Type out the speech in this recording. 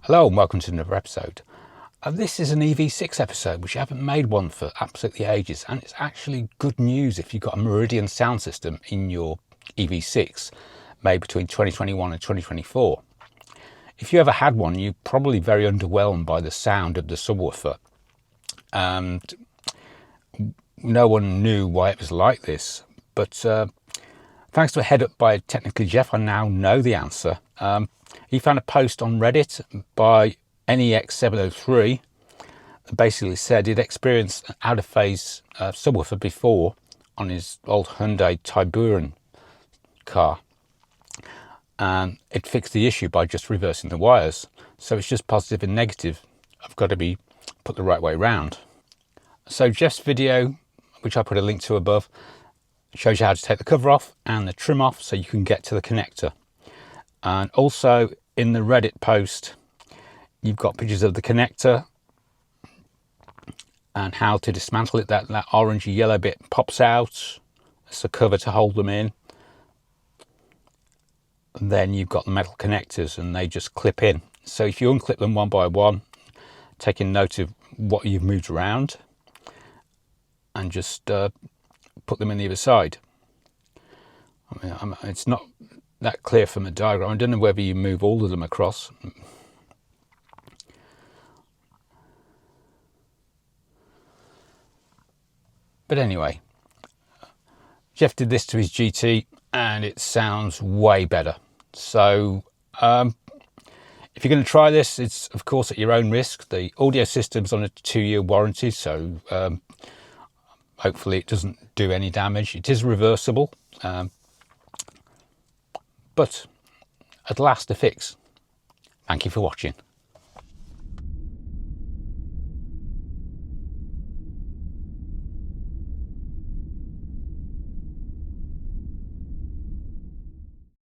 Hello and welcome to another episode. This is an EV6 episode, which I haven't made one for absolutely ages, and it's actually good news if you've got a Meridian sound system in your EV6 made between 2021 and 2024. If you ever had one, you're probably very underwhelmed by the sound of the subwoofer, and no one knew why it was like this, but thanks to a head up by Technically Jeff, I now know the answer. He found a post on Reddit by NEX703 that basically said he'd experienced an out of phase subwoofer before on his old Hyundai Tiburon car, and it fixed the issue by just reversing the wires. So it's just positive and negative have got to be put the right way round. So Jeff's video, which I put a link to above, shows you how to take the cover off and the trim off so you can get to the connector. And also in the Reddit post, you've got pictures of the connector and how to dismantle it. That orangey yellow bit pops out. It's a cover to hold them in. And then you've got the metal connectors and they just clip in. So if you unclip them one by one, taking note of what you've moved around, and just put them in the other side. I mean, it's not that clear from the diagram. I don't know whether you move all of them across. But anyway, Jeff did this to his GT and it sounds way better. So if you're going to try this, it's of course at your own risk. The audio system's on a 2-year warranty, so hopefully it doesn't do any damage. It is reversible, but at last a fix. Thank you for watching.